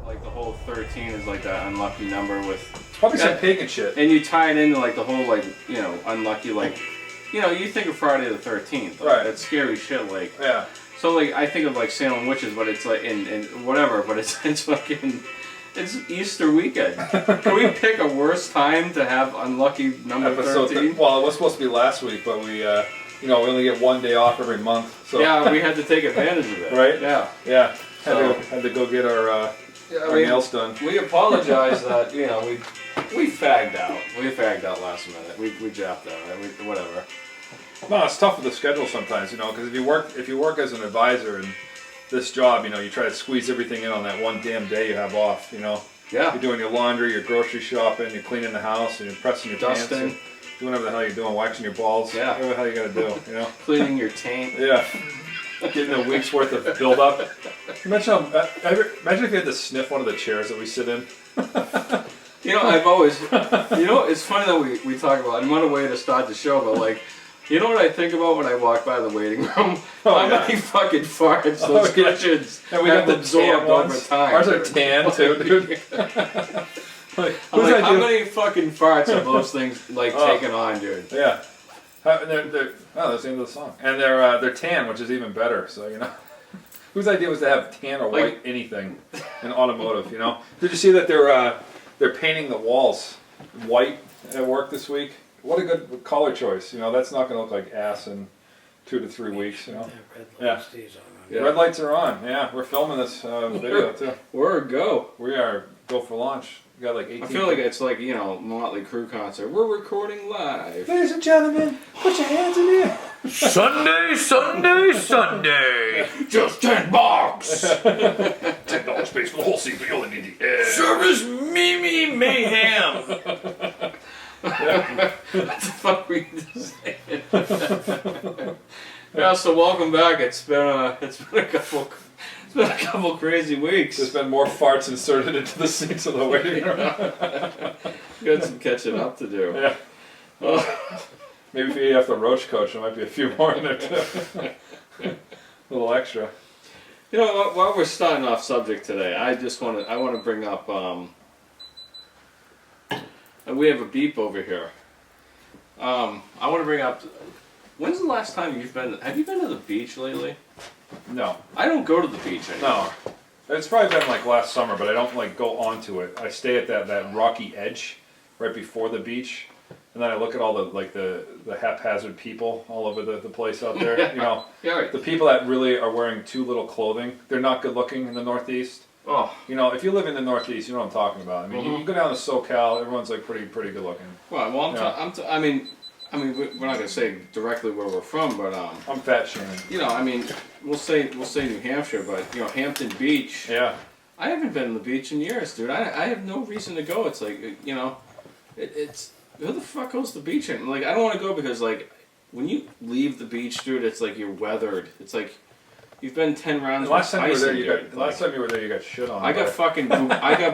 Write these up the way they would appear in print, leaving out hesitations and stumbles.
like the whole 13 is like that unlucky number with probably some pagan shit. And you tie it into like the whole like, you know, unlucky, like, you know, you think of Friday the 13th, like, right? That's scary shit, like. Yeah. So like I think of like Salem witches, but it's like in whatever, but it's fucking. It's Easter weekend. Can we pick a worse time to have unlucky number Episode 13? Well, it was supposed to be last week, but we, you know, we only get one day off every month. So. Yeah, we had to take advantage of it. Right? Yeah. Yeah. Had to go get our nails done. We apologize that, you know, we fagged out. We fagged out last minute. We japped out. Whatever. No, it's tough with the schedule sometimes, you know, because if you work as an advisor in this job, you know, you try to squeeze everything in on that one damn day you have off, you know. Yeah. You're doing your laundry, your grocery shopping, you're cleaning the house, and you're pressing your Dusting. pants, doing whatever the hell you're doing, waxing your balls, whatever the hell you got to do, you know. Cleaning your taint. Yeah. Getting a week's worth of build up. Imagine if you had to sniff one of the chairs that we sit in. You know, I've always, you know, it's funny that we talk about, and what a way to start the show, but like, you know what I think about when I walk by the waiting room? How many fucking farts those kitchens have absorbed over time. Ours are tan too, dude. How many fucking farts have those things like taken on, dude? Yeah. That's the end of the song. And they're tan, which is even better. So you know, whose idea was to have tan or white anything in automotive? You know, did you see that they're painting the walls white at work this week? What a good color choice. You know, that's not going to look like ass in 2 to 3 weeks. You know. Yeah. Red lights are on. Yeah, we're filming this video too. We're a go. We are go for launch. We got like 18. I feel like it's like, you know, Motley Crue concert. We're recording live. Ladies and gentlemen, put your hands in the air. Sunday, Sunday, Sunday. Just $10. $10 space for the whole seat, but you only need the air. Service Mimi Mayhem. What the fuck were you just saying? Yeah, so welcome back. It's been a couple crazy weeks. There's been more farts inserted into the seats of the waiting room. Got some catching up to do. Yeah. Maybe if you have the roach coach, there might be a few more in there too. A little extra. You know, while we're starting off subject today, I want to bring up. We have a beep over here. I want to bring up. When's the last time have you been to the beach lately? No. I don't go to the beach anymore. No. It's probably been like last summer, but I don't like go onto it. I stay at that rocky edge right before the beach, and then I look at all the haphazard people all over the place out there. You know, the people that really are wearing too little clothing. They're not good looking in the Northeast. Oh. You know, if you live in the Northeast, you know what I'm talking about. I mean, you go down to SoCal, everyone's like pretty good looking. Well, I mean, we're not gonna say directly where we're from, but I'm fat shaming. You know, I mean, we'll say New Hampshire, but you know, Hampton Beach. Yeah. I haven't been to the beach in years, dude. I have no reason to go. It's like, you know, it's who the fuck goes to the beach? And like, I don't want to go because like, when you leave the beach, dude, it's like you're weathered. It's like you've been 10 rounds. Last time you were there, you got shit on. I got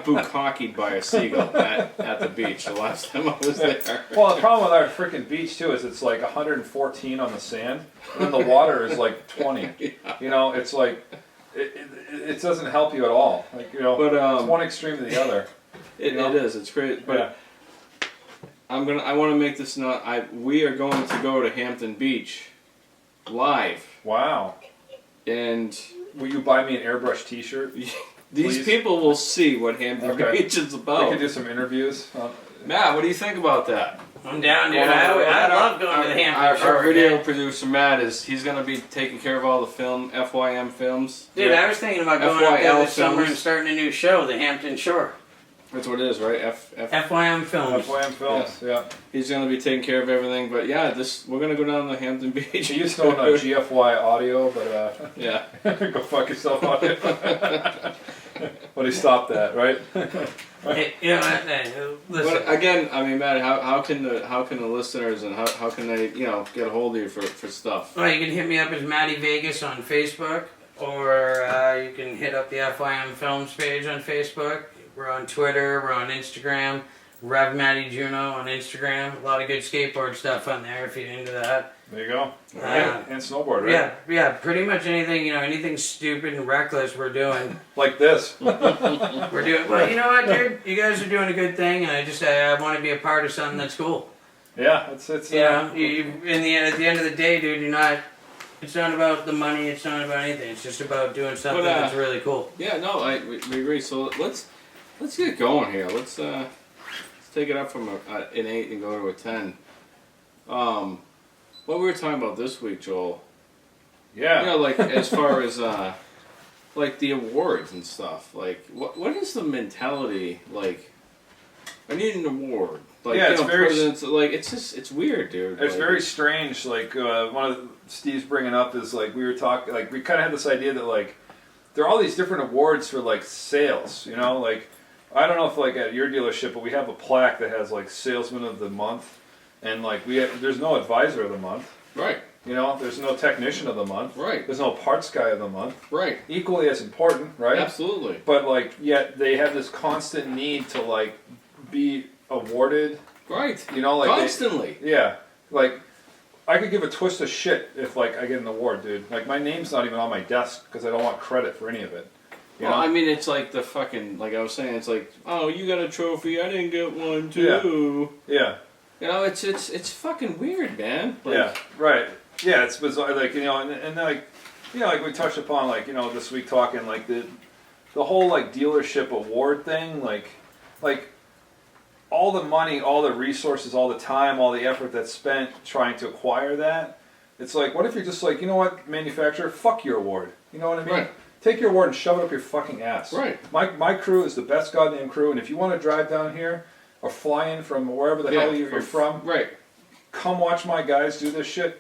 bukkakied by a seagull at the beach the last time I was there. Well, the problem with our freaking beach too is it's like 114 on the sand, and then the water is like 20. Yeah. You know, it's like it doesn't help you at all. Like, you know, but it's one extreme to the other. It is. It's great, but. Yeah. I want to make this we are going to go to Hampton Beach live. Wow. And will you buy me an airbrush t-shirt? These people will see what Hampton Beach is about. We can do some interviews. Matt, what do you think about that? I'm down, dude. I love going to the Hampton Shore. Our video producer, Matt, he's going to be taking care of all the FYM films. Dude, I was thinking about going up there this summer and starting a new show, the Hampton Shore. That's what it is, right? FYM Films. FYM Films, yeah. He's going to be taking care of everything, but yeah, we're going to go down to Hampton Beach. He used to own GFY Audio, but yeah. Go fuck yourself, Audio. But he stopped that, right? Hey, you know, listen. But again, I mean, Matt, how can the listeners and how can they, you know, get a hold of you for stuff? Well, you can hit me up as Matty Vegas on Facebook, or you can hit up the FYM Films page on Facebook. We're on Twitter, we're on Instagram, Rev Matty Juno on Instagram. A lot of good skateboard stuff on there if you're into that. There you go. Yeah. And snowboard, right? Yeah, pretty much anything, anything stupid and reckless we're doing. Like this. We're doing, well, you know what, dude? You guys are doing a good thing, and I want to be a part of something that's cool. Yeah, it's At the end of the day, dude, it's not about the money, it's not about anything, it's just about doing something that's really cool. Yeah, no, we agree. So let's get going here. Let's take it up from an 8 and go to a 10. What we were talking about this week, Joel. Yeah. Like as far as like the awards and stuff. Like what is the mentality like? I need an award. Like, yeah, it's very like it's weird, dude. It's like, very strange. Like one of Steve's bringing up is like we were talking. Like we kind of had this idea that like there are all these different awards for like sales. Like I don't know if like at your dealership, but we have a plaque that has like Salesman of the Month, and like there's no Advisor of the Month. Right. There's no Technician of the Month. Right. There's no Parts Guy of the Month. Right. Equally as important, right? Absolutely. But like yet they have this constant need to like be awarded. Right. Like constantly. Like I could give a twist of shit if like I get an award, dude. Like my name's not even on my desk because I don't want credit for any of it. Well, I mean, it's like the fucking, like I was saying, it's like, oh, you got a trophy, I didn't get one too. Yeah. It's fucking weird, man. Like, yeah. Right. Yeah, it's bizarre. Like and like like we touched upon like this week talking like the whole like dealership award thing like all the money, all the resources, all the time, all the effort that's spent trying to acquire that. It's like, what if you're just like, manufacturer, fuck your award. You know what I mean? Right. Take your award and shove it up your fucking ass. Right. My crew is the best goddamn crew, and if you want to drive down here or fly in from wherever the hell you're from, right, come watch my guys do this shit.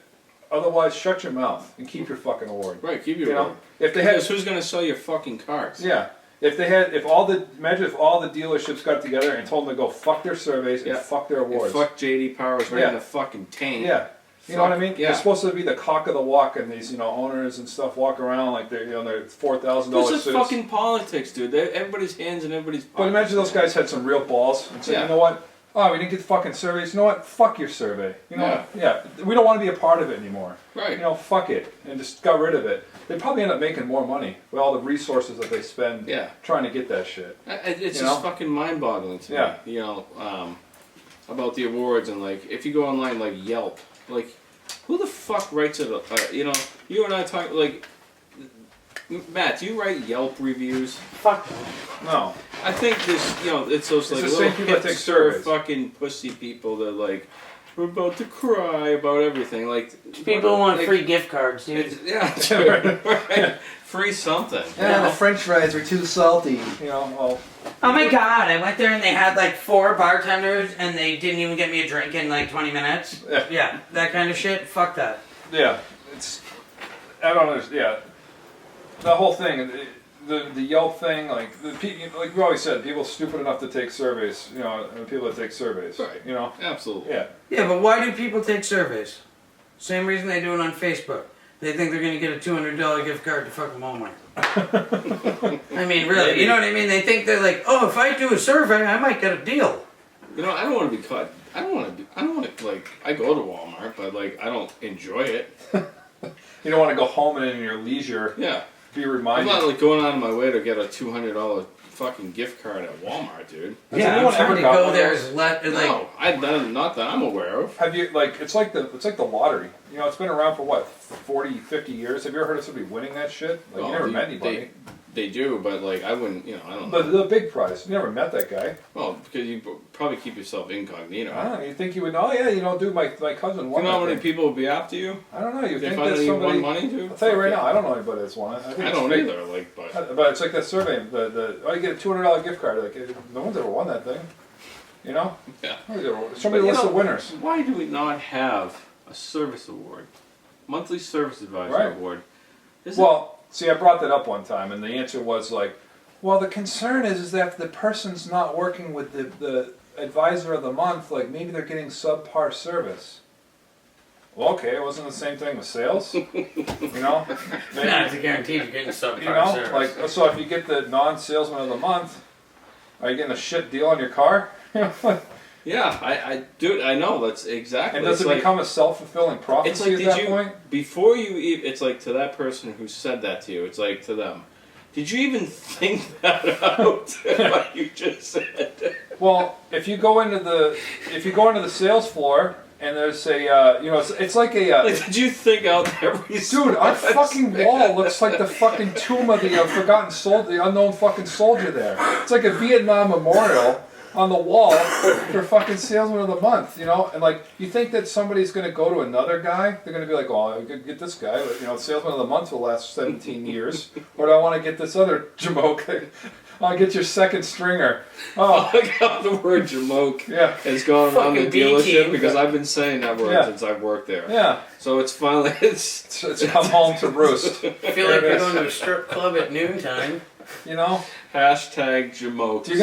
Otherwise, shut your mouth and keep your fucking award. Right, keep your award. If they had, because who's gonna sell your fucking cars? Yeah. If all the dealerships got together and told them to go fuck their surveys and fuck their awards. And fuck JD Powers right in the fucking tank. Yeah. You know what I mean? Yeah. They're supposed to be the cock of the walk, and these owners and stuff walk around like they're they're $4,000 This suits. is fucking politics, dude. Everybody's hands in everybody's pockets. But imagine those guys had some real balls and said, you know what? Oh, we didn't get fucking surveys. You know what? Fuck your survey. You know what? Yeah. We don't want to be a part of it anymore. Right. Fuck it. And just got rid of it. They probably end up making more money with all the resources that they spend trying to get that shit. It's just fucking mind-boggling to me. About the awards and like, if you go online like Yelp, like, who the fuck writes it? You and I talk like, Matt, do you write Yelp reviews? Fuck no. I think this, it's those like little hipster fucking pussy people that like, we're about to cry about everything. Like people want free gift cards, dude. Right. Free something. Yeah, the French fries were too salty. Oh my god! I went there and they had like 4 bartenders and they didn't even get me a drink in like 20 minutes. Yeah, that kind of shit. Fuck that. Yeah, I don't understand. Yeah, the whole thing, the Yelp thing, like like we always said, people stupid enough to take surveys. People that take surveys. Right. Absolutely. Yeah. Yeah, but why do people take surveys? Same reason they do it on Facebook. They think they're gonna get a $200 gift card to fucking Walmart. I mean, really, Maybe. you know what I mean? They think they're like, oh, if I do a survey, I might get a deal. I don't want to be caught. I don't want to like. I go to Walmart, but like I don't enjoy it. You don't want to go home and in your leisure. Yeah. Be reminded. I'm not like going out of my way to get a $200 fucking gift card at Walmart, dude. Yeah, I'm trying to go there as no, I've done not that I'm aware of. Have you it's like the lottery. It's been around for what, 40, 50 years. Have you ever heard of somebody winning that shit? Like you never met anybody. They do, but like I wouldn't, I don't know. But the big prize, you never met that guy. Well, because you probably keep yourself incognito. I don't know. You think you would know? Yeah, dude, my cousin won. You know how many people would be after you? I don't know. You think that somebody won money, dude? I'll tell you right now, I don't know anybody that's won it. I don't either. Like, but it's like that survey. You get a $200 gift card. Like no one's ever won that thing. Yeah. Somebody lists the winners. Why do we not have a service award, monthly service advisor award? See, I brought that up one time, and the answer was like, well, the concern is that if the person's not working with the advisor of the month, like maybe they're getting subpar service. Well, okay, it wasn't the same thing with sales, Maybe, it's a guarantee you're getting subpar service. Like, so if you get the non-salesman of the month, are you getting a shit deal on your car? Yeah, dude, I know. That's exactly. And does it's it become a self-fulfilling prophecy it's like, at did that you point? before you eat? It's like to that person who said that to you. It's like to them. Did you even think that out? What you just said. Well, if you go into the sales floor and there's a it's like a Like, did you think out every? dude, our fucking wall looks like the fucking tomb of the forgotten soldier, the unknown fucking soldier. There, it's like a Vietnam memorial on the wall for fucking salesman of the month, and like you think that somebody's gonna go to another guy, they're gonna be like, oh, I could get this guy, salesman of the month for the last 17 years, or do I want to get this other jamoke? I'll get your second stringer. Oh, Look how the word jamoke yeah, has gone around the Fucking B dealership team. because I've been saying that word Yeah. since I've worked there. yeah. So it's finally It's come home to roost. I feel like you're going to a strip club at noontime. hashtag jamoke. You're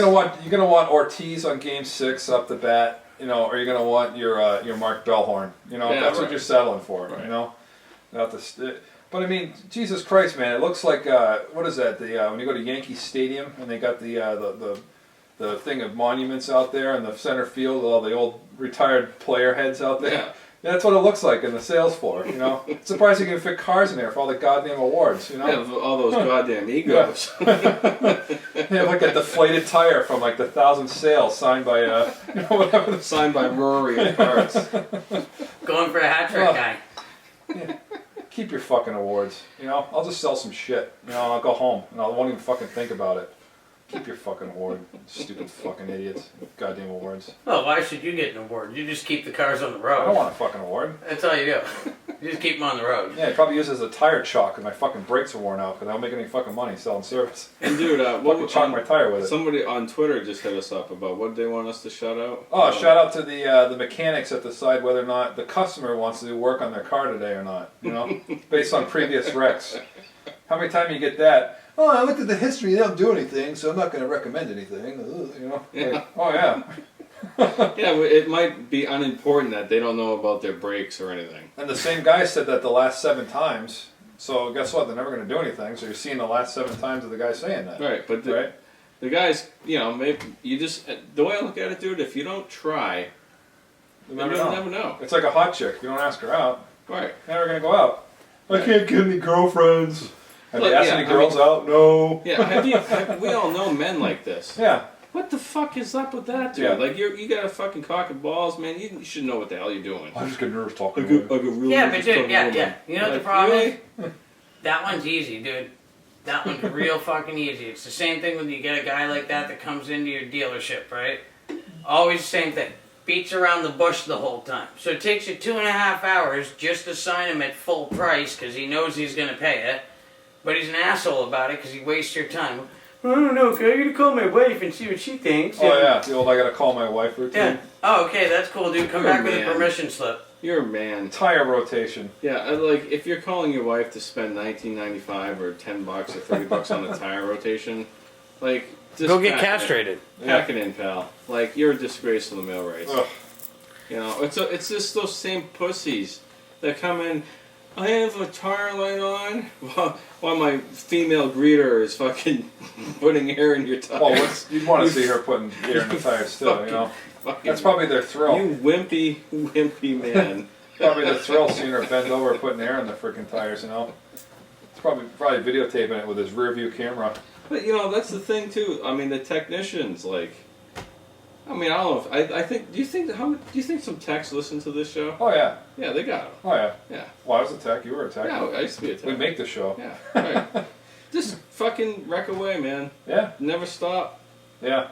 gonna want Ortiz on Game 6 up the bat, or you're gonna want your Mark Bellhorn. Yeah, That's what right. you're settling for. Right. Not the. But I mean, Jesus Christ, man! It looks like what is that? When you go to Yankee Stadium and they got the thing of monuments out there in the center field, all the old retired player heads out there. Yeah. That's what it looks like in the sales floor. Surprised you can fit cars in there for all the goddamn awards. Yeah, all those goddamn egos. They have like a deflated tire from like the 1,000 sales signed by whatever. Signed by Rory and Parts. Going for a hat trick Oh. guy. Keep your fucking awards. I'll just sell some shit. I'll go home and I won't even fucking think about it. Keep your fucking award, stupid fucking idiots. Goddamn awards. Well, why should you get an award? You just keep the cars on the I road. don't want a fucking award. That's all you do. You just keep them on the road. Yeah, it probably use it as a tire chalk because my fucking brakes are worn out because I don't make any fucking money selling service. And dude, Fucking chalk my tire with it. somebody on Twitter just hit us up about what they want us to shout out. Oh, shout out to the mechanics that decide whether or not the customer wants to do work on their car today or not. Based on previous wrecks. How many times you get that? Oh, I looked at the history. They don't do anything, so I'm not going to recommend anything. Yeah. Like, oh yeah. Yeah, it might be unimportant that they don't know about their brakes or anything. And the same guy said that the last 7 times. So guess what? They're never going to do anything. So you're seeing the last 7 times of the guy saying that. Right, but Right? the guys, maybe you just the way I look at it, dude. If you don't try, You then never you'll know. never know. It's like a hot chick. You don't ask her out. Right. Never going to go out. I can't get any girlfriends. Have Look, you asked yeah, any girls out? No. Yeah. We all know men like this. Yeah. What the fuck is up with that, dude? Yeah. Like you got a fucking cock and balls, man. You should know what the hell you're doing. I just get nervous talking I to get really Yeah, but nervous dude, talking yeah, to women. yeah. You know what the Like, problem really? is? That one's easy, dude. That one's real fucking easy. It's the same thing when you get a guy like that comes into your dealership, right? Always the same thing. Beats around the bush the whole time. So it takes you 2.5 hours just to sign him at full price because he knows he's going to pay it. But he's an asshole about it because he wastes your time. I don't know, okay, I'm going to call my wife and see what she thinks. Oh yeah, the old I gotta call my wife routine. Yeah. Oh, okay, that's cool, dude. Come You're back a with a man. permission slip. You're a man. Tire rotation. Yeah, like if you're calling your wife to spend $19.95 or $10 or $30 on a tire rotation, like just Go get pack it in. castrated. Pack it in, pal. Like you're a disgrace to the mail race. Ugh. It's just those same pussies that come in. I have a tire light on while my female greeter is fucking putting air in your tires. Well, you'd want to see her putting air in the tires too, Fucking- That's probably their thrill. You wimpy man. Probably the thrill seeing her bend over putting air in the freaking tires, It's probably videotaping it with his rear view camera. But that's the thing too. I mean, the technicians, like, I don't know if I think. Do you think some techs listen to this show? Oh yeah. Yeah, they got 'em. Oh yeah. Yeah. Well, I was a tech. You were a tech. Yeah, I used to be a tech. We make the show. Yeah. Right. Just fucking wreck away, man. Yeah. Never stop. Yeah.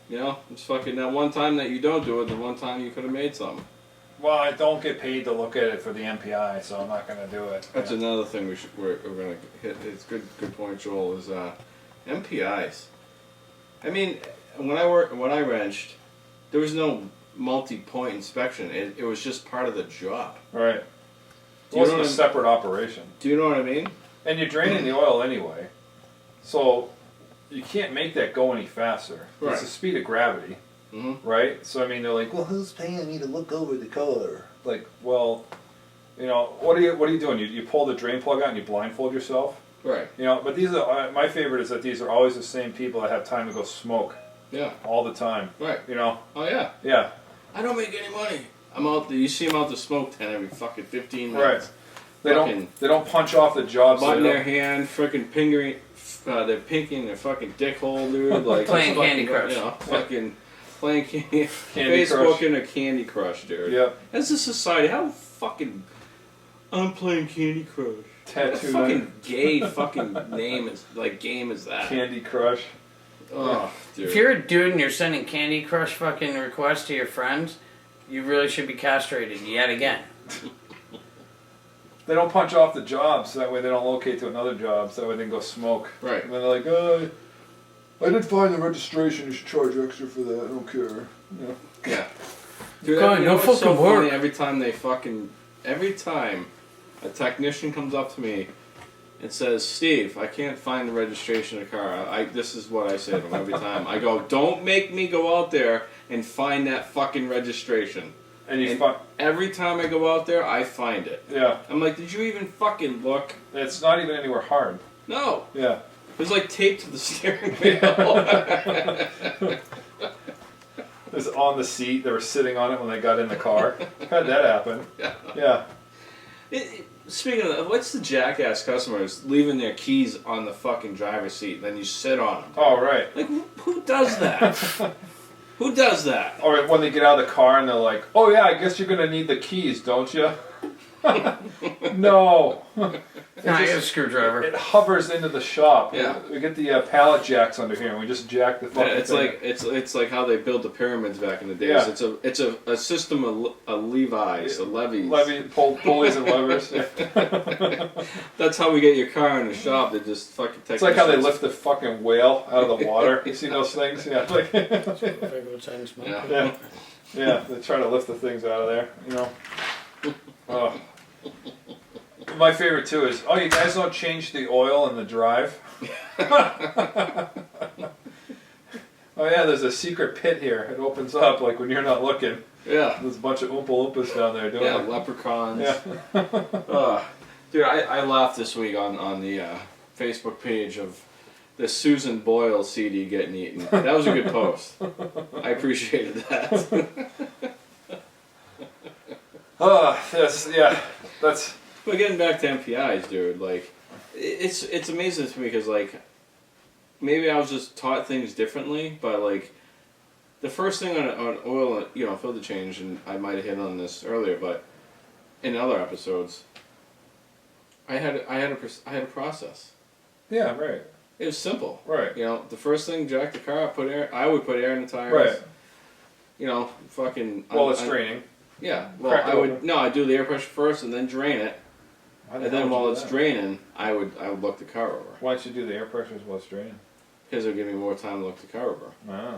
It's fucking that one time that you don't do it, the one time you could have made something. Well, I don't get paid to look at it for the MPI, so I'm not gonna do it. That's another thing we're gonna hit. It's good point, Joel. Is MPIs. I mean, when I wrenched, there was no multi-point inspection. It was just part of the job. Right. It Do you wasn't know a what separate operation. Do you know what I mean? And you're draining the oil anyway, so you can't make that go any faster. Right. It's the speed of gravity, Mm-hmm. right? So I mean, they're like, Well, who's paying me to look over the car? like, well, what are you doing? You pull the drain plug out and you blindfold yourself, Right. But these are my favorite is that these are always the same people that have time to go smoke Yeah. all the time. Right. You know, Oh yeah. yeah. I don't make any money. I'm out there. You see them out the smoke tent every fucking 15 Right. minutes. They don't punch off the job. Button So their hand, freaking fingering, they're pinking their fucking dick hole, dude. Like Playing fucking, Candy Crush. You know, fucking playing Candy Candy Facebook Crush. and a Candy Crush, dude. Yep. As a society, how fucking I'm playing Candy Crush. What Tattoo fucking gay fucking name is like game is that? Candy Crush. Oh, dude. If you're a dude and you're sending Candy Crush fucking requests to your friends, you really should be castrated yet again. They don't punch off the job, so that way they don't locate to another job, so that way they can go smoke. Right. And then they're like, oh, I didn't find the registration. You should charge extra for that. I don't care. You know? Yeah. Dude, God, you no know what's fucking funny? work. Every time a technician comes up to me and says, Steve, I can't find the registration of the car. This is what I say to him every time. I go, don't make me go out there and find that fucking registration. And you And every time I go out there, I find it. yeah. I'm like, did you even fucking look? It's not even anywhere hard. No. Yeah. It was like taped to the steering wheel. It was on the seat. They were sitting on it when they got in the car. Had that happen. Yeah. Speaking of, what's the jackass customers leaving their keys on the fucking driver's seat, then you sit on them? Oh, right. Like, who does that? Who does that? Or when they get out of the car and they're like, oh yeah, I guess you're going to need the keys, don't you? No. Nah, you got a screwdriver. It hovers into the shop. Yeah. We get the pallet jacks under here and we just jack the fucking It's thing. like it's like how they built the pyramids back in the days. Yeah. It's a system of levies, of levies. Pulleys and levers. Yeah. That's how we get your car in the shop. They just fucking take. It's like how they lift the fucking whale out of the water. You see those things? Yeah. Like, Yeah. yeah. They try to lift the things out of there, you know. Oh. My favorite too is, oh, you guys don't change the oil in the drive? Oh yeah, there's a secret pit here. It opens up like when you're not looking. Yeah. There's a bunch of Oompa Loompas down there doing Yeah, it. leprechauns. Yeah. Dude, I laughed this week on the Facebook page of the Susan Boyle CD getting eaten. That was a good post. I appreciated that. That's But getting back to MPIs, dude, like, it's amazing to me because, like, maybe I was just taught things differently, but, like, the first thing on oil, you know, filter change, and I might have hit on this earlier, but in other episodes, I had a process. yeah, right, It was simple. right, You know, the first thing, jack the car up, I would put air in the tires. right. You know, fucking. Well, it's draining. Yeah. Well, Crack it I do the air pressure first and then drain it, Why the and hell then would you while do it's that? draining, I would look the car over Why don't you do the air pressures while it's draining? because it'll give me more time to look the car over. Ah.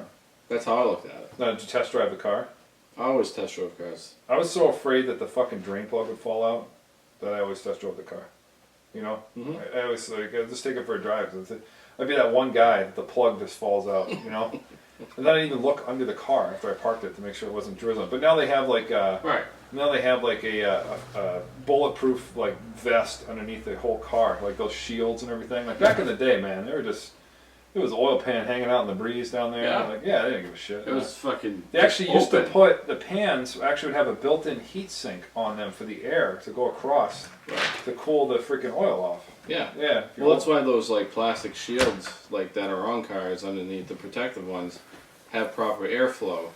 That's how I looked at it. Now, did you test drive the car? I always test drove cars. I was so afraid that the fucking drain plug would fall out that I always test drove the car. You know, Mhm. I always like I'd just take it for a drive. I'd be that one guy that the plug just falls out. You know, and then I didn't even look under the car after I parked it to make sure it wasn't drizzling. But now they have like Right. a bulletproof like vest underneath the whole car, like those shields and everything. Like back in the day, man, they were just. It was oil pan hanging out in the breeze down there. Yeah. Like, yeah, they didn't give a shit. It was fucking. They actually used to open. put the pans actually would have a built-in heat sink on them for the air to go across Right. to cool the freaking oil off. Yeah. Yeah. if you're Well, that's why those like plastic shields like that are on cars underneath the protective ones have proper airflow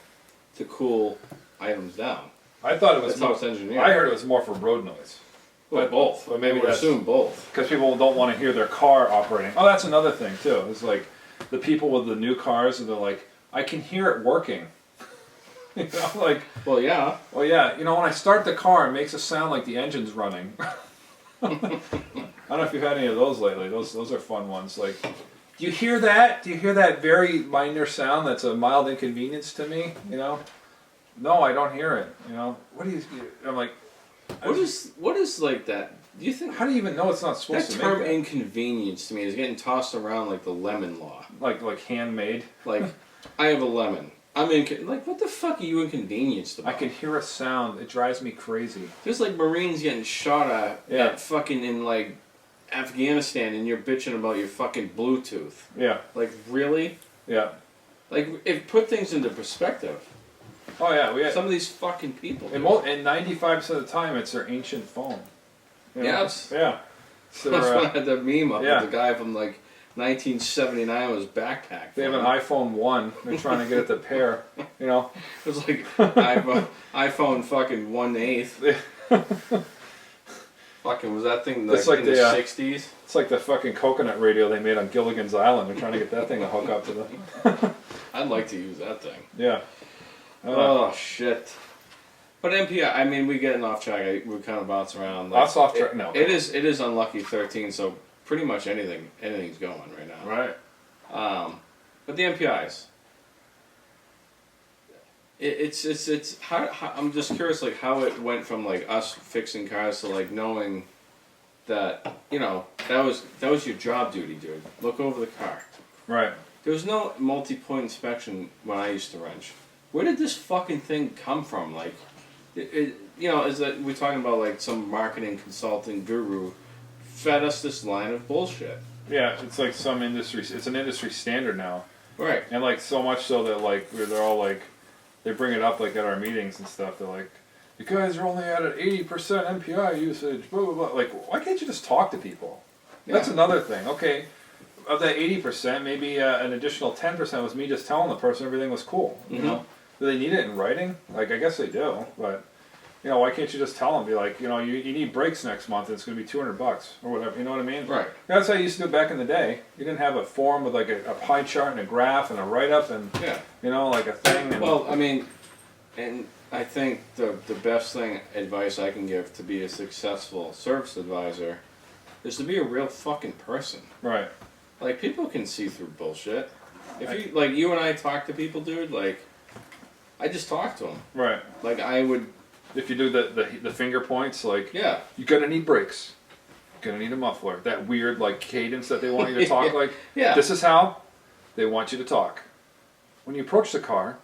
to cool items down. I thought it was. That's how it's engineered. I heard it was more for road noise Well, both. but maybe I would that's- assume both. because people don't want to hear their car operating. Oh, that's another thing too. It's like the people with the new cars and they're like, I can hear it working. You know, like, Well, yeah. well, yeah, you know, when I start the car, it makes it sound like the engine's running. I don't know if you've had any of those lately. Those are fun ones. Like, do you hear that? Do you hear that very minor sound that's a mild inconvenience to me? You know? No, I don't hear it. You know? What do you? I'm like, What is like that? Do you think how do you even know it's not that supposed to term make that? inconvenience to me is getting tossed around like the lemon law? Like handmade. Like, I have a lemon. Like, what the fuck are you inconvenienced I about? can hear a sound. It drives me crazy. There's like Marines getting shot Yeah. at fucking in like Afghanistan, and you're bitching about your fucking Bluetooth. Yeah. Like, really? Yeah. Like, put things into perspective. Oh yeah, we had, Some of these fucking people. and 95% of the time it's their ancient phone. You know? Yes. Yeah. So That's when I had the meme up yeah. with the guy from like 1979 with his backpack. they have an iPhone 1. They're trying to get it to pair. You know. It was like iPhone fucking 1/8. Fucking was that thing like, It's like in the the, 60s? It's like the fucking coconut radio they made on Gilligan's Island. They're trying to get that thing to hook up to the. I'd like to use that thing. Yeah. Oh shit. But MPI, I mean, we getting off track. We kind of bounce around. That's off track. No. It is unlucky 13. So pretty much anything's going right now. Right. But the MPIs. It's how I'm just curious like how it went from like us fixing cars to like knowing that that was your job duty, dude. Look over the car. Right. There was no multi-point inspection when I used to wrench. Where did this fucking thing come from? Like, is that we're talking about like some marketing consulting guru fed us this line of bullshit. Yeah, it's like some industry. It's an industry standard now, Right. and like so much so that like they're all like, they bring it up like at our meetings and stuff. They're like, you guys are only at an 80% MPI usage. Blah blah blah. Like, why can't you just talk to people? Yeah. That's another thing. Okay, of that 80%, maybe an additional 10% was me just telling the person everything was cool. You Mhm. know, do they need it in writing? Like, I guess they do, but. Why can't you just tell them? Be like, you need brakes next month. And it's going to be $200 or whatever. You know what I mean? Right. That's how you used to do it back in the day. You didn't have a form with like a pie chart and a graph and a write up and Yeah. like a thing. And Well, I mean, and I think the best advice I can give to be a successful service advisor is to be a real fucking person. right. Like, people can see through bullshit. If you, like, you and I talk to people, dude, like, I just talk to them. Right. Like, I would, If you do the finger points, like yeah. you're gonna need brakes, you're gonna need a muffler. That weird like cadence that they want you to talk like. Yeah. This is how they want you to talk. When you approach the car,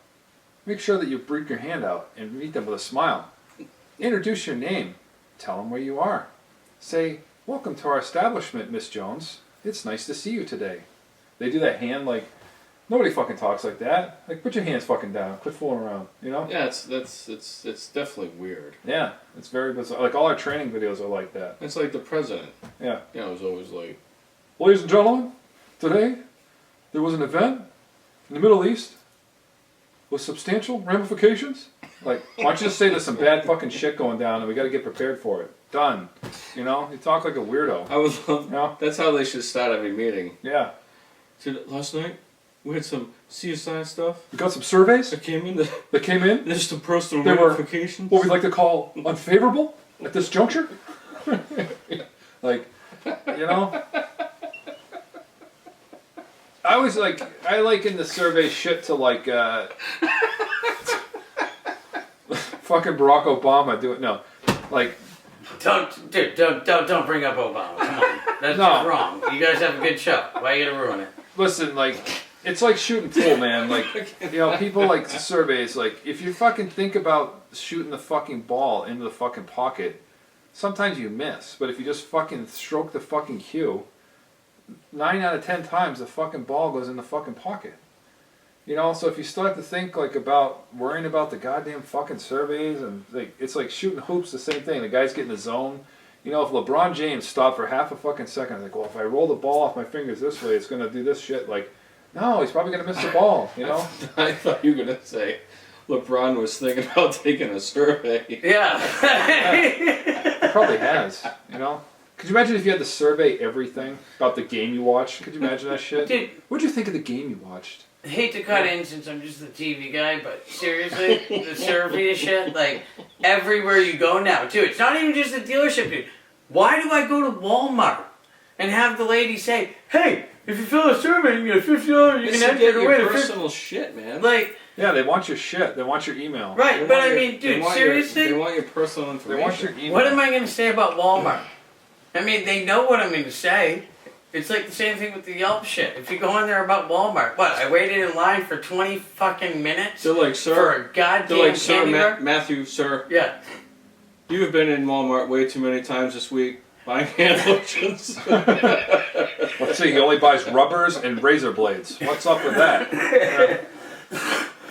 make sure that you break your hand out and meet them with a smile. Introduce your name. Tell them where you are. Say, "Welcome to our establishment, Miss Jones. It's nice to see you today." They do that hand like, nobody fucking talks like that. Like, put your hands fucking down. Quit fooling around, Yeah, it's definitely weird. Yeah, it's very bizarre. Like, all our training videos are like that. It's like the president. Yeah. It's always like, Ladies and gentlemen, today there was an event in the Middle East with substantial ramifications. Like, why don't you just say there's some bad fucking shit going down and we got to get prepared for it? Done. You talk like a weirdo. I would love, No? that's how they should start every meeting. Yeah. Last night, we had some CSI stuff We got some surveys that came in. that came in. There's some personal They were ramifications. what we'd like to call unfavorable at this juncture. Like, I always I liken the survey shit to like fucking Barack Obama do it. No, like Don't bring up Obama. Come on, that's No. just wrong. You guys have a good show. Why you gonna ruin it? listen, like it's like shooting pool, man. Like people like surveys. Like if you fucking think about shooting the fucking ball into the fucking pocket, sometimes you miss. But if you just fucking stroke the fucking cue, 9 out of 10 times the fucking ball goes in the fucking pocket. So if you start to think like about worrying about the goddamn fucking surveys and like it's like shooting hoops, the same thing. The guys get in the zone. If LeBron James stopped for half a fucking second, like, well, if I roll the ball off my fingers this way, it's gonna do this shit. Like, no, he's probably gonna miss the ball. I thought you were gonna say LeBron was thinking about taking a survey. Yeah. He probably has. Could you imagine if you had to survey everything about the game you watched? Could you imagine that shit? Dude. What'd you think of the game you watched? Hate to cut in since I'm just the TV guy, but seriously, the survey shit, like, everywhere you go now, too. It's not even just the dealership, dude. Why do I go to Walmart and have the lady say, hey, if you fill a survey, you get $50, you It's can to get enter to win your a personal shit, man. Like, Yeah, they want your shit. They want your email. right, They but want I your- mean, they dude, want seriously? they want your personal information. They want your email. What am I going to say about Walmart? I mean, they know what I'm going to say. It's like the same thing with the Yelp shit. If you go in there about Walmart, what? I waited in line for 20 fucking minutes They're like, for sir. a goddamn They're like, sir, candy bar? Matthew, sir. Yeah. You have been in Walmart way too many times this week buying hand lotions. Let's see, he only buys rubbers and razor blades. What's up with that?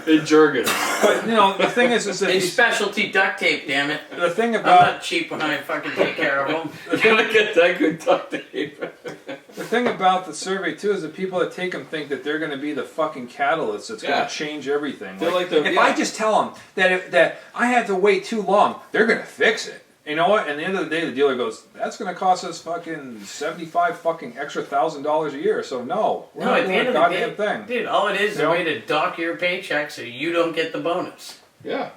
In Jergens. But you know, the thing is that It's these, specialty duct tape, damn it. the thing I'm about not cheap when I fucking take care of them. You gotta get that good duct tape. the thing about the survey too is that people that take them think that they're going to be the fucking catalyst that's Yeah. going to change everything. They're like the- if yeah. I just tell them that I had to wait too long, they're going to fix it. You know what? At the end of the day, the dealer goes, "That's going to cost us fucking $75 $1,000 a year." So no, we're No, not at the doing end a of the goddamn day, thing. dude, all it is You a know? way to dock your paycheck so you don't get the bonus. Yeah.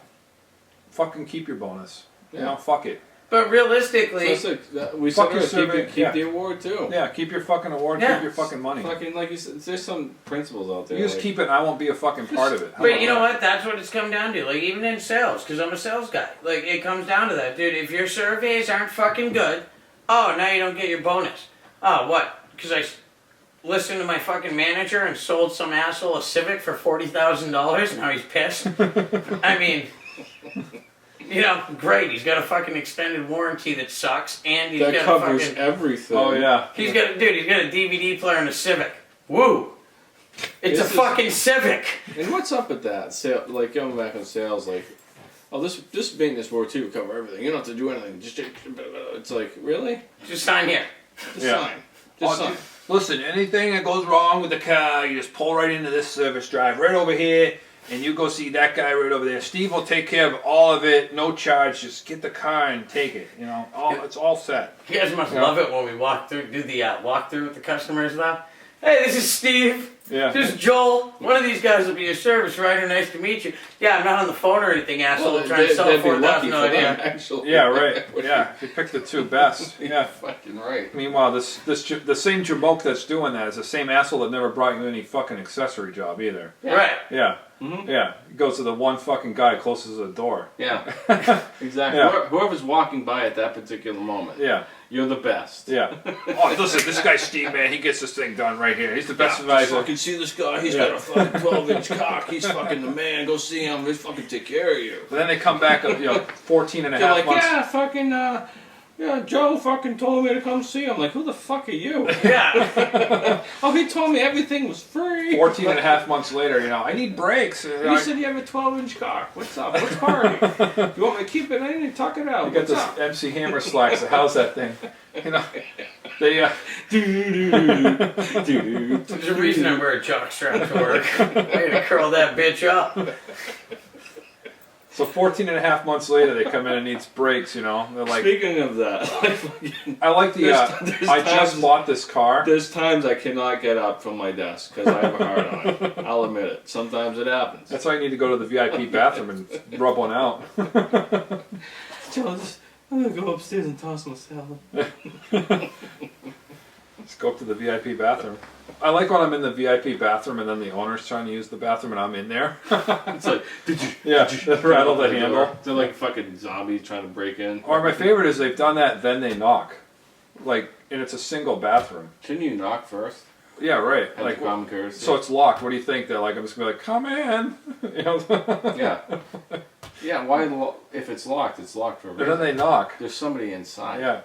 Fucking keep your bonus. You Yeah. know, fuck it. But realistically, So it's like, we Fuck said your keep, survey, keep yeah. the award too. Yeah, keep your fucking award. Yeah. Keep your fucking money. Fucking like you said, there's some principles out there. You just like, keep it. And I won't be a fucking part of it. How but about you know that? what? That's what it's come down to. Like, even in sales, because I'm a sales guy. Like, it comes down to that, dude. If your surveys aren't fucking good, oh, now you don't get your bonus. Oh, what? Because I listened to my fucking manager and sold some asshole a Civic for $40,000 and now he's pissed? I mean, you know, great. He's got a fucking extended warranty that sucks, and he's that got a covers fucking... everything. Oh yeah. He's got he's got a DVD player and a Civic. Woo! It's This a is- fucking Civic. And what's up with that? Sale, like going back on sales, like, oh, this maintenance board too will cover everything. You don't have to do anything. Just it's like, really? Just sign here. Just Yeah. sign. Just Oh, sign. dude, listen, anything that goes wrong with the car, you just pull right into this service drive right over here, and you go see that guy right over there. Steve will take care of all of it, no charge. Just get the car and take it. You know, it's all set. You guys must Yeah. love it when we walk through, do the walkthrough with the customers now. Hey, this is Steve. Yeah. This is Joel. One of these guys will be your service writer. Nice to meet you. Yeah, I'm not on the phone or anything, asshole. Well, trying to sell a they'd be lucky $4,000 for them, idea. actually. Yeah, right. Yeah, you pick the two best. Yeah. Fucking right. Meanwhile, the same jamoke that's doing that is the same asshole that never brought you any fucking accessory job either. Yeah. Right. Yeah. Mhm. Yeah. He goes to the one fucking guy closest to the door. Yeah. Exactly. Yeah. Whoever's walking by at that particular moment, Yeah. you're the best. Yeah. Oh, listen, this guy Steve, man, he gets this thing done right here. He's the best advisor. Fucking see this guy. He's Yeah. got a fucking 12-inch cock. He's fucking the man. Go see him. He'll fucking take care of you. But then they come back, 14 and a They're half like, months. yeah, fucking, yeah, Joe fucking told me to come see him. I'm like, who the fuck are you? Yeah. Oh, he told me everything was free. 14 and a half months later, I need brakes. You said you have a 12-inch cock. What's up? What's party? You want me to keep it in and tuck it out? You got What's this up? MC Hammer slacks. So how's that thing? They There's a reason I wear a jock strap to work. I'm gonna curl that bitch up. So 14 and a half months later, they come in and needs brakes. They're like, Speaking of that, I like the. There's I just times- bought this car. there's times I cannot get up from my desk because I have a hard on. I'll admit it. Sometimes it happens. That's why you need to go to the VIP bathroom and rub one out. Joe, I'm gonna go upstairs and toss my salad. Just go up to the VIP bathroom. I like when I'm in the VIP bathroom and then the owner's trying to use the bathroom and I'm in there. It's like, Yeah, rattle the handle. They're like fucking zombies trying to break in. Or my favorite is they've done that, then they knock. And it's a single bathroom. Shouldn't you knock first? Yeah, right. Have Like, common courtesy. so it's locked. What do you think? They're like, I'm just gonna be like, come in. yeah, yeah. Why? If it's locked for a And then reason. they knock. There's somebody inside. Yeah,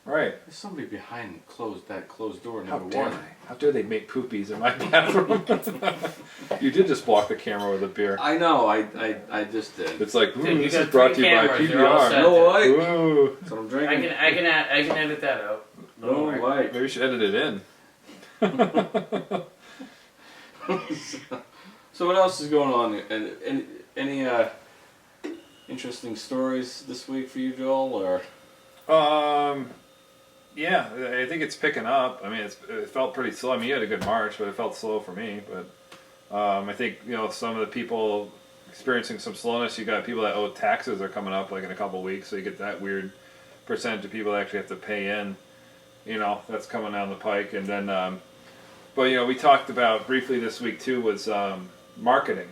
right. There's somebody behind that closed door. How Number dare one. they? How dare they make poopies in my bathroom? You did just block the camera with a beer. I know. I just did. It's like, Dude, you this got is brought to 3 you by cameras, you're all PBR. set. No light. Ooh. That's what I'm I drinking. can edit that out. No light. Maybe we should edit it in. So what else is going on? And any interesting stories this week for you, Joel? Or Yeah, I think it's picking up. I mean, it felt pretty slow. I mean, you had a good March, but it felt slow for me. But I think some of the people experiencing some slowness. You got people that owe taxes are coming up like in a couple of weeks, so you get that weird percentage of people that actually have to pay in. That's coming down the pike, and then. But we talked about briefly this week too was marketing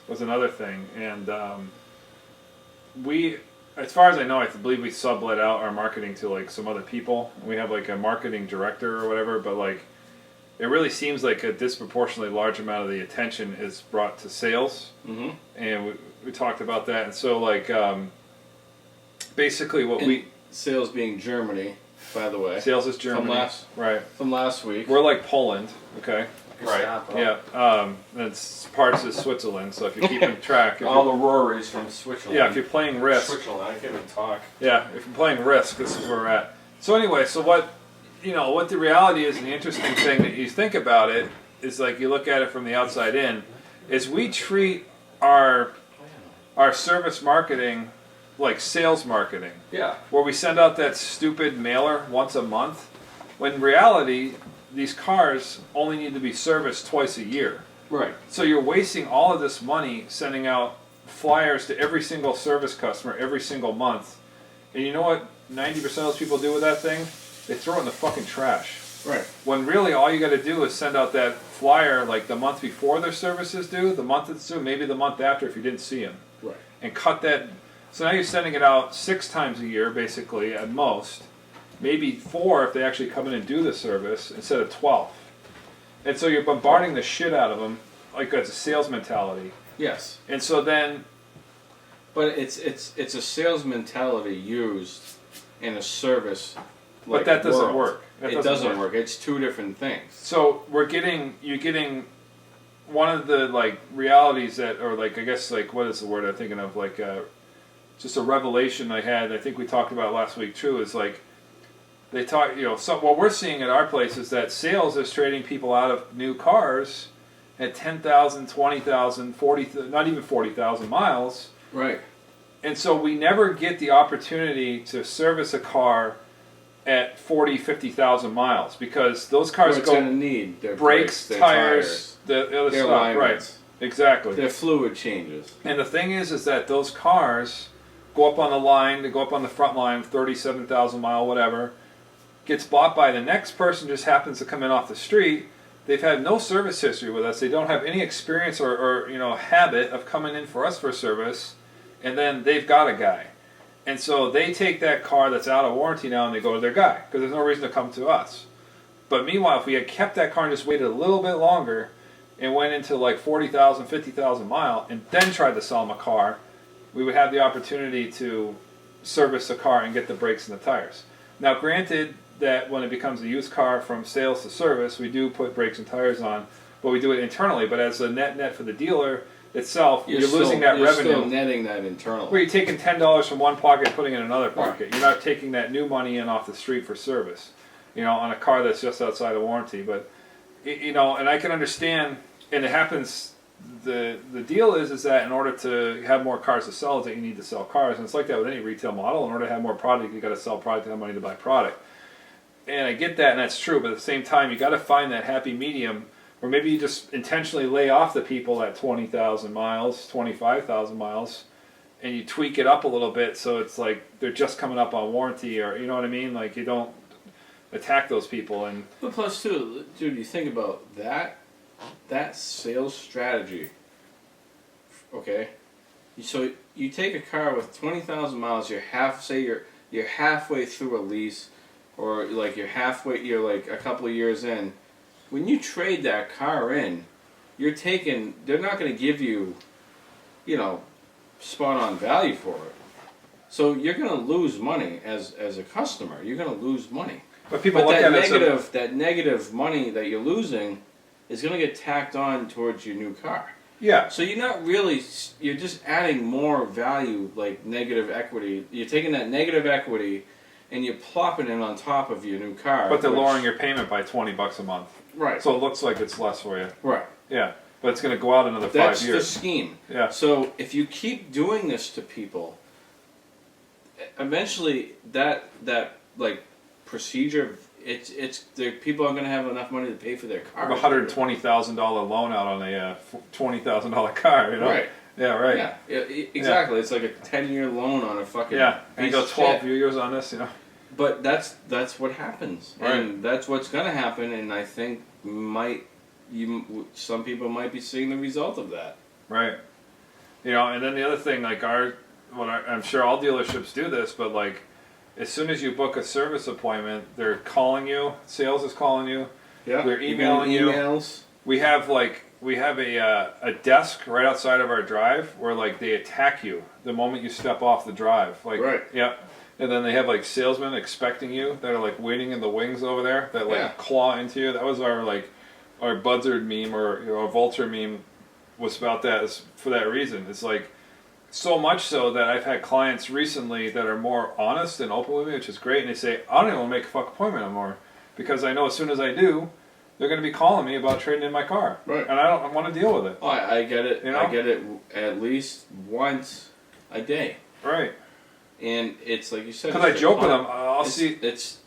was another thing, and we, as far as I know, I believe we sublet out our marketing to like some other people. We have like a marketing director or whatever, but like it really seems like a disproportionately large amount of the attention is brought to sales, and we talked about that, and so like basically what we sales being Germany, by the way. sales is Germany, From last right? From last week. We're like Poland, okay? Gestapo. Yeah. It's parts of Switzerland. So if you're keeping track, if All you're, the Rorys from Switzerland. yeah, if you're playing Risk, Switzerland, I can't even talk. yeah, if you're playing Risk, this is where we're at. So anyway, so what the reality is, and the interesting thing that you think about it is, like, you look at it from the outside in, is we treat our service marketing like sales marketing, Yeah. where we send out that stupid mailer once a month, when in reality these cars only need to be serviced twice a year. Right. So you're wasting all of this money sending out flyers to every single service customer every single month. And you know what 90% of those people do with that thing? They throw it in the fucking trash. Right. When really all you got to do is send out that flyer like the month before their service is due, the month it's due, maybe the month after if you didn't see them. Right. And cut that. So now you're sending it out 6 times a year, basically, at most. Maybe 4 if they actually come in and do the service, instead of 12. And so you're bombarding the shit out of them, like it's a sales mentality. Yes. And so then, But it's a sales mentality used in a service. but that doesn't work. That It doesn't work. It's two different things. So you're getting one of the like realities that, or like, I guess, like, what is the word I'm thinking of? Like, just a revelation I had. I think we talked about last week too. Is like they talk. So what we're seeing at our place is that sales is trading people out of new cars at 10,000, 20,000, 40, not even 40,000 miles. Right. And so we never get the opportunity to service a car at 40, 50,000 miles, because those cars What's go gonna need their brakes, their tires, the other their stuff. alignments, Right. Exactly. their fluid changes. And the thing is that those cars go up on the line, they go up on the front line, 37,000 mile, whatever, gets bought by the next person, just happens to come in off the street. They've had no service history with us. They don't have any experience or habit of coming in for us for service, and then they've got a guy. And so they take that car that's out of warranty now and they go to their guy, because there's no reason to come to us. But meanwhile, if we had kept that car and just waited a little bit longer and went into like 40,000, 50,000 mile and then tried to sell them a car, we would have the opportunity to service the car and get the brakes and the tires. Now, granted that when it becomes a used car from sales to service, we do put brakes and tires on, but we do it internally. But as a net for the dealer itself, you're losing that you're revenue. Still netting that internally. Where you're taking $10 from one pocket and putting it in another pocket. You're not taking that new money in off the street for service, on a car that's just outside of warranty. But, and I can understand, and it happens. The deal is that in order to have more cars to sell, is that you need to sell cars, and it's like that with any retail model. In order to have more product, you got to sell product to have money to buy product. And I get that, and that's true. But at the same time, you got to find that happy medium, or maybe you just intentionally lay off the people at 20,000 miles, 25,000 miles, and you tweak it up a little bit so it's like they're just coming up on warranty, or you know what I mean? Like, you don't attack those people. And But plus, too, dude, you think about that sales strategy. Okay, so you take a car with 20,000 miles. You're halfway through a lease, or like you're like a couple of years in. When you trade that car in, they're not going to give you, spot on value for it. So you're going to lose money as a customer. You're going to lose money. But people look that at it that negative money that you're losing is going to get tacked on towards your new car. yeah. So you're just adding more value, like negative equity. You're taking that negative equity and you're plopping it on top of your new car. But they're lowering your payment by $20 a month. Right. So it looks like it's less for you. Right. Yeah. But it's going to go out another 5 That's years. the scheme. Yeah. So if you keep doing this to people, eventually that like procedure, people are going to have enough money to pay for their car. A $120,000 loan out on a $20,000 car, Right. Yeah, right. Yeah, exactly. It's like a 10-year loan on a fucking Yeah, and you piece go of 12 shit. years on this, But that's what happens, Right. and that's what's going to happen. And I think some people might be seeing the result of that. Right. And then the other thing, like I'm sure all dealerships do this, but like as soon as you book a service appointment, they're calling you. Sales is calling you. Yeah, They're emailing you. emails. We have a desk right outside of our drive where like they attack you the moment you step off the drive. Like, Right. Yeah. And then they have like salesmen expecting you that are like waiting in the wings over there that like Yeah. claw into you. That was our or Buzzard meme or a Vulture meme was about that is for that reason. It's like so much so that I've had clients recently that are more honest and open with me, which is great, and they say, I don't even want to make a fuck appointment anymore because I know as soon as I do, they're going to be calling me about trading in my car. Right. And I want to deal with it. Oh, I get it. You know? I get it at least once a day. Right. And it's like you said. Because I it's joke with like, them, I'll see.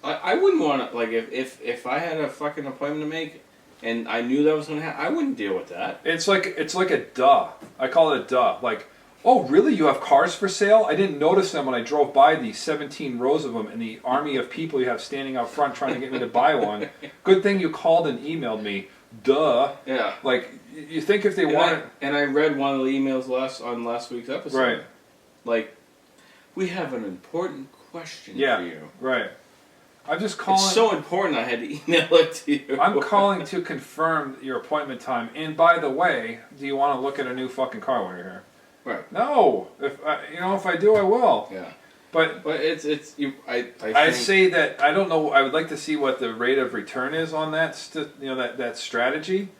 I wouldn't want to, like, if I had a fucking appointment to make and I knew that was going to happen, I wouldn't deal with that. It's like a duh. I call it a duh. Like, oh, really? You have cars for sale? I didn't notice them when I drove by the 17 rows of them and the army of people you have standing out front trying to get me to buy one. Good thing you called and emailed me. Duh. Yeah. Like, you think if they And wanted... I read one of the emails on last week's episode. Right. Like, we have an important question for Yeah, you. right. I'm just calling... It's so important I had to email it to you. I'm calling to confirm your appointment time. And by the way, do you want to look at a new fucking car when you're here? Right. No. If I do, I will. Yeah. But I I think, say that I don't know. I would like to see what the rate of return is on that. That strategy.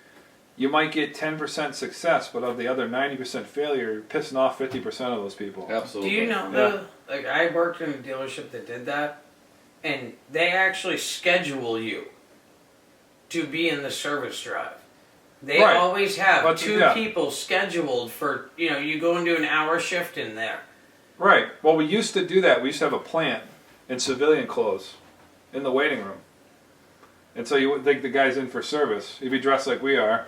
You might get 10% success, but of the other 90% failure, you're pissing off 50% of those people. absolutely. Do you know like I worked in a dealership that did that, and they actually schedule you to be in the service drive. They Right. always have But, two yeah. people scheduled for, you go and do an hour shift in there. Right. Well, we used to do that. We used to have a plant in civilian clothes in the waiting room. And so you would think the guy's in for service. He'd be dressed like we are.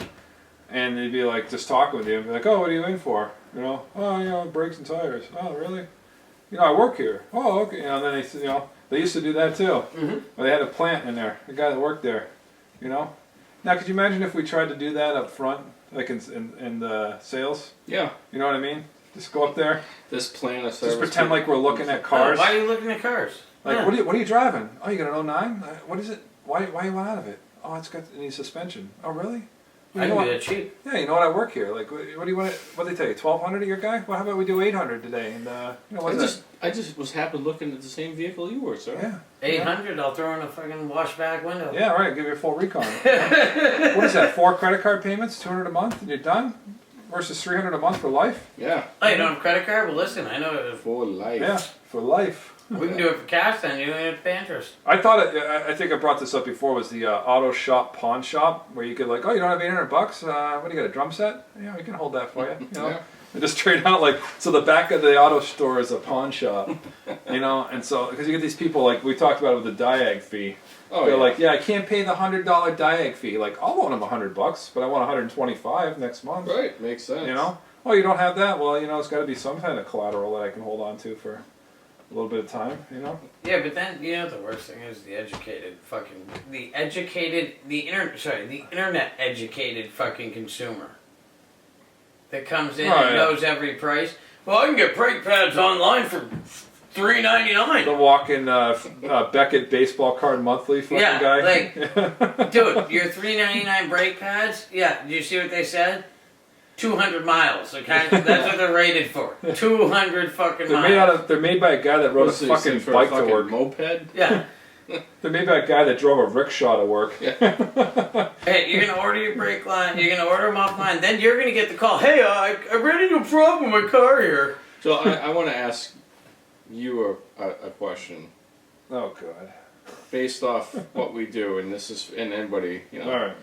And he'd be like, just talking with you. And be like, oh, what are you in for? Oh, brakes and tires. Oh, really? I work here. Oh, okay. And then they used to do that too. Mm-hmm. Well, they had a plant in there. The guy that worked there. Now, could you imagine if we tried to do that up front, like in the sales? Yeah. You know what I mean? Just go up there. This plan of service. Just pretend like we're looking at cars. Oh, why are you looking at cars? Like, Yeah. what are you driving? Oh, you got an 09? What is it? Why you want out of it? Oh, it needs suspension. Oh, really? Well, I you know can do what? that cheap. Yeah, you know what? I work here. Like, what do you want? What do they tell you? 1,200 at your guy? Well, how about we do 800 today? And what's I just was happy looking at the same vehicle you were, sir. that? Yeah. 800, I'll throw in a fucking washback window. Yeah, right. Give you a full recon. What is that? 4 credit card payments, 200 a month, and you're done. Versus 300 a month for life. Yeah. Oh, you don't have a credit card? Well, listen, I know it. For life. Yeah, for life. We can do it for cash then. You don't have to pay interest. I thought I think I brought this up before. Was the auto shop pawn shop where you could like, oh, you don't have $800? What do you got? A drum set? Yeah, we can hold that for you. Yeah. And just trade out so the back of the auto store is a pawn shop, and so because you get these people like we talked about with the diag fee. Oh, They're yeah. like, yeah, I can't pay the $100 diag fee. Like, I'll loan them $100, but I want $125 next month. Right. Makes sense. Oh, you don't have that? Well, it's got to be some kind of collateral that I can hold on to for a little bit of time. Yeah, but then the worst thing is the internet educated fucking consumer that comes in and knows every price. Well, I can get brake pads online for $3.99. The walk-in Beckett baseball card monthly fucking guy. Dude, your $3.99 brake pads. Yeah, did you see what they said? 200 miles. Okay, that's what they're rated for. 200 fucking miles. They're made by a guy that rode a What's this, fucking for bike a fucking to work. moped? Yeah. They're made by a guy that drove a rickshaw to work. Hey, you're gonna order your brake line. You're gonna order them offline. Then you're gonna get the call. Hey, I ran into a problem with my car here. So I want to ask you a question Oh god. based off what we do, and this is and anybody All right.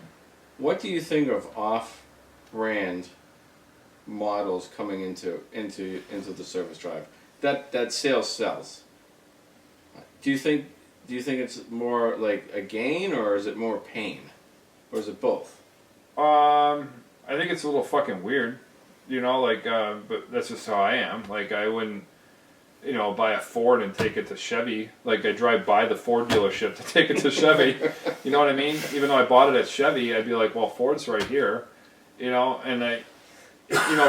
What do you think of off-brand models coming into the service drive that sales sells? Do you think it's more like a gain or is it more pain, or is it both? I think it's a little fucking weird, but that's just how I am. Like, I wouldn't, buy a Ford and take it to Chevy. Like, I drive by the Ford dealership to take it to Chevy. You know what I mean? Even though I bought it at Chevy, I'd be like, well, Ford's right here, and a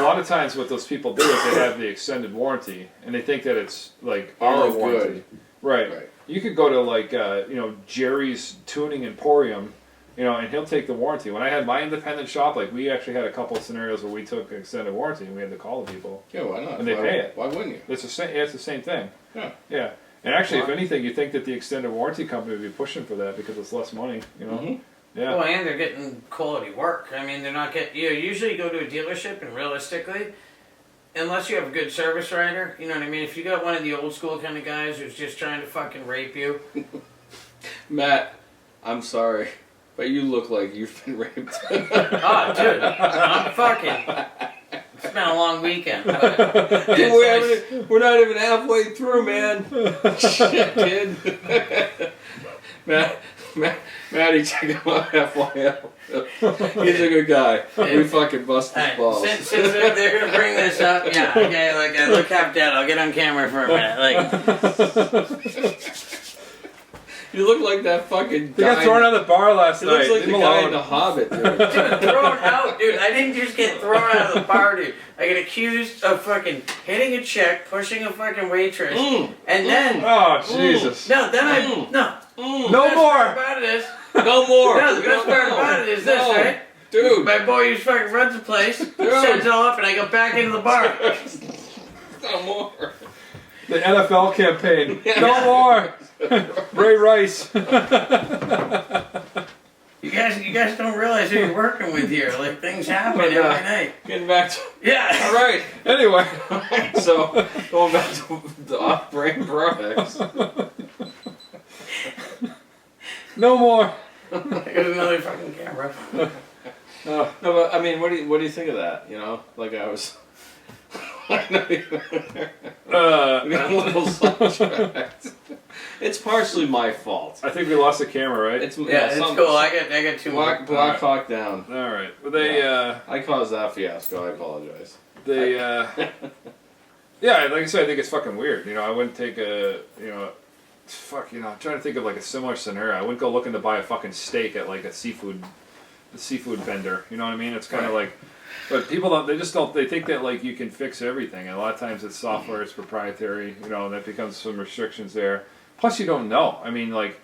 lot of times what those people do is they have the extended warranty, and they think that it's like our Oh, warranty. good. Right. Right. You could go to Jerry's Tuning Emporium, and he'll take the warranty. When I had my independent shop, we actually had a couple of scenarios where we took extended warranty and we had to call the people. Yeah, why not? And they pay it. Why wouldn't you? It's the same. It's the same thing. Yeah. Yeah. And actually, if Why? anything, you think that the extended warranty company would be pushing for that because it's less money. Mhm. Yeah. Well, and they're getting quality work. I mean, they're not getting. You usually go to a dealership, and realistically, unless you have a good service writer, you know what I mean. If you got one of the old school kind of guys who's just trying to fucking rape you, Matt, I'm sorry, but you look like you've been raped. oh, dude, I'm fucking. It's been a long weekend. But We're not even halfway through, man. Shit, kid. Matty, check him out halfway out. He's a good guy. We fucking bust his balls. Since they're gonna bring this up, yeah, okay, like I look half dead. I'll get on camera for a minute. Like, You look like that fucking They guy. got thrown out of the bar last He night. looks like Leave the him guy alone. in The Hobbit, dude. dude, thrown out, dude. I didn't just get thrown out of the bar, dude. I get accused of fucking hitting a chick, pushing a fucking waitress, and then Oh, Jesus. no, then I no. No The best part more. about it is No more. no. The best part about it is this, No. right? Dude. My boy who fucking runs the place sets it all up, and I go back into the bar. No more. The NFL campaign. No more. Ray Rice. You guys don't realize who you're working with here. Like things happen every night. Getting back to. Yeah. All right. Anyway. So, going back to the off-brand products. No more. There's another fucking camera. No, but I mean, what do you think of that? You know, like I was. We got a little sidetracked. It's partially my fault. I think we lost the camera, right? It's cool. I got two more. Black Hawk down. All right. Well, they I caused that fiasco. I apologize. they yeah, like I said, I think it's fucking weird. You know, I wouldn't take a I'm trying to think of like a similar scenario. I wouldn't go looking to buy a fucking steak at like a seafood vendor. You know what I mean? It's kind of like. But people don't. They just don't. They think that like you can fix everything. And a lot of times it's software, it's proprietary. You know, and that becomes some restrictions there. Plus, you don't know. I mean, like,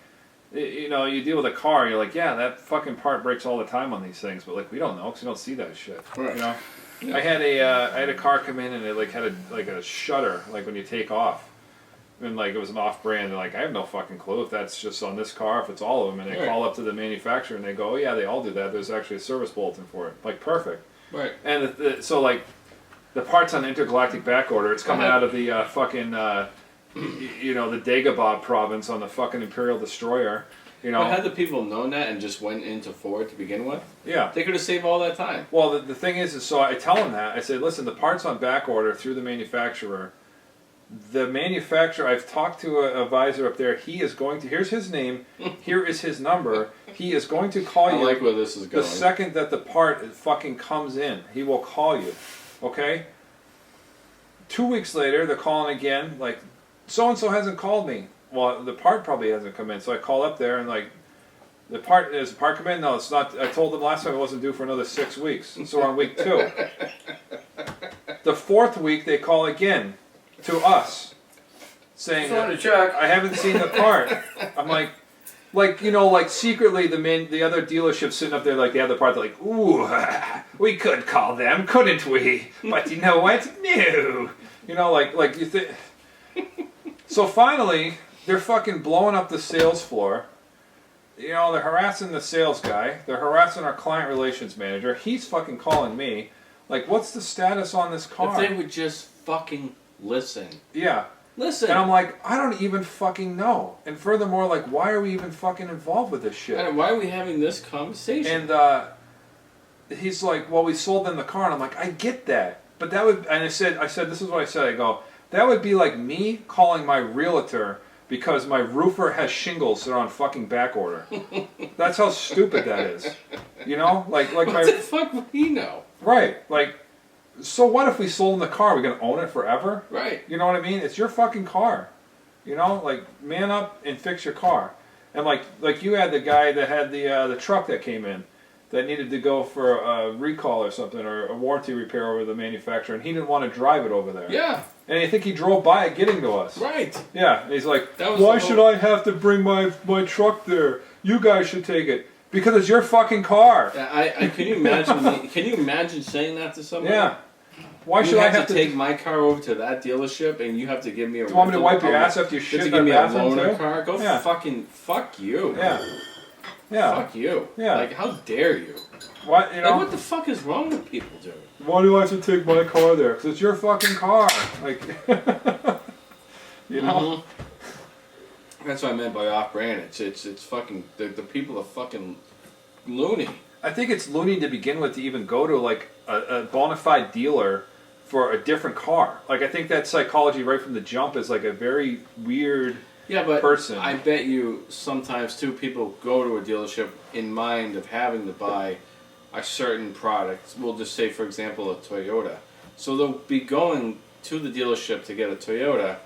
you know, you deal with a car. You're like, yeah, that fucking part breaks all the time on these things. But like, we don't know because we don't see that shit. Right. You know, Yeah. I had a car come in and it like had a shutter like when you take off. And like it was an off-brand, and like I have no fucking clue if that's just on this car, if it's all of them. And they Right. call up to the manufacturer and they go, "Oh yeah, they all do that. There's actually a service bulletin for it." Like perfect. Right. And so like the parts on the intergalactic back order, it's coming out of the fucking the Dagobah province on the fucking Imperial Destroyer. You know. But had the people known that and just went into Ford to begin with, Yeah. they could have saved all that time. Well, the thing is so I tell them that I said, listen, the parts on back order through the manufacturer. The manufacturer, I've talked to an advisor up there. He is going to. Here's his name. Here is his number. He is going to call I you like where this is the going. second that the part fucking comes in. He will call you. Okay. 2 weeks later, they're calling again. Like, so and so hasn't called me. Well, the part probably hasn't come in. So I call up there and like, the part come in? No, it's not. I told them last time it wasn't due for another 6 weeks. So we're on week 2. The fourth week they call again. To us, saying check. I haven't seen the part. I'm like secretly the other dealership sitting up there like they have the part. They're like, ooh, we could call them, couldn't we? But you know what? No, like you think. So finally, they're fucking blowing up the sales floor. You know, they're harassing the sales guy. They're harassing our client relations manager. He's fucking calling me. Like, what's the status on this car? If they would just fucking listen. Yeah. Listen. And I'm like, I don't even fucking know. And furthermore, like, why are we even fucking involved with this shit? And why are we having this conversation? And he's like, well, we sold them the car. And I'm like, I get that. But that would, and I said, this is what I said. I go, that would be like me calling my realtor because my roofer has shingles that are on fucking back order. That's how stupid that is. You know? Like what my... the fuck would he know? Right. Like, so what if we sold him the car? Are we going to own it forever? Right. You know what I mean? It's your fucking car. You know, like, man up and fix your car. And like you had the guy that had the truck that came in that needed to go for a recall or something or a warranty repair over the manufacturer, and he didn't want to drive it over there. Yeah. And I think he drove by it getting to us. Right. Yeah. And he's like, That was why the should whole- I have to bring my truck there? You guys should take it. Because it's your fucking car. I can you imagine? Can you imagine saying that to somebody? Yeah. Why You should I have to take my car over to that dealership and you have to give me a. Do you want me to rental wipe your car? ass after you You shit have in to give the me a bathroom loaner too? car? Go Yeah. fucking fuck you. Yeah. Yeah. Fuck you. Yeah. Like, how dare you? What you know? Like, what the fuck is wrong with people, dude? Why do I have to take my car there? Because it's your fucking car. Like, you know. That's what I meant by off-brand. It's fucking the people are fucking loony. I think it's loony to begin with to even go to like a bona fide dealer for a different car. Like, I think that psychology right from the jump is like a very weird person. I bet you sometimes too people go to a dealership in mind of having to buy a certain product. We'll just say, for example, a Toyota. So they'll be going to the dealership to get a Toyota,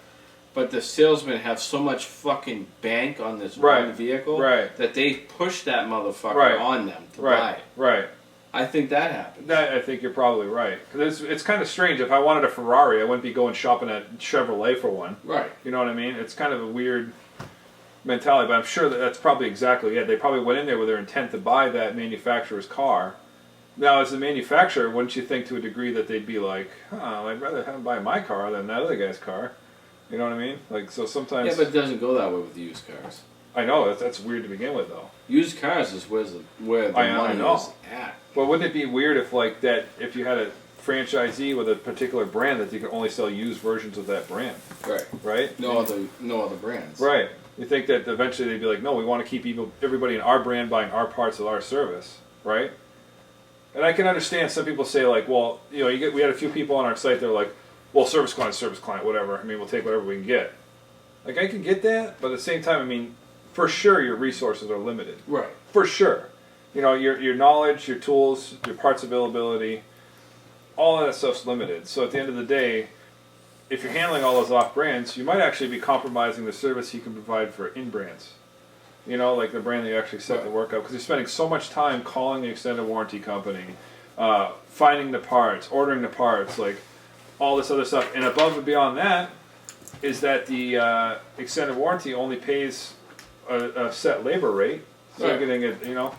but the salesmen have so much fucking bank on this one vehicle that they push that motherfucker on them to buy it. Right. I think that happens. I think you're probably right. 'Cause it's kind of strange. If I wanted a Ferrari, I wouldn't be going shopping at Chevrolet for one. Right. You know what I mean? It's kind of a weird mentality, but I'm sure that's probably exactly it. They probably went in there with their intent to buy that manufacturer's car. Now, as a manufacturer, wouldn't you think to a degree that they'd be like, I'd rather have him buy my car than that other guy's car? You know what I mean? Like, so sometimes... Yeah, but it doesn't go that way with used cars. I know, that's weird to begin with, though. Used cars is where the money is at. But wouldn't it be weird if, like, that if you had a franchisee with a particular brand that you could only sell used versions of that brand? Right. Right? No other brands. Right. You think that eventually they'd be like, no, we want to keep everybody in our brand buying our parts of our service, right? And I can understand some people say, like, well, you know, we had a few people on our site that are like, well, service client, whatever. I mean, we'll take whatever we can get. Like, I can get that, but at the same time, I mean, for sure your resources are limited. Right. For sure. You know, your knowledge, your tools, your parts availability, all of that stuff's limited. So at the end of the day, if you're handling all those off brands, you might actually be compromising the service you can provide for in brands. You know, like the brand that you actually set the work up, because you're spending so much time calling the extended warranty company, finding the parts, ordering the parts, like all this other stuff. And above and beyond that is that the extended warranty only pays a set labor rate. So you're getting it, you know.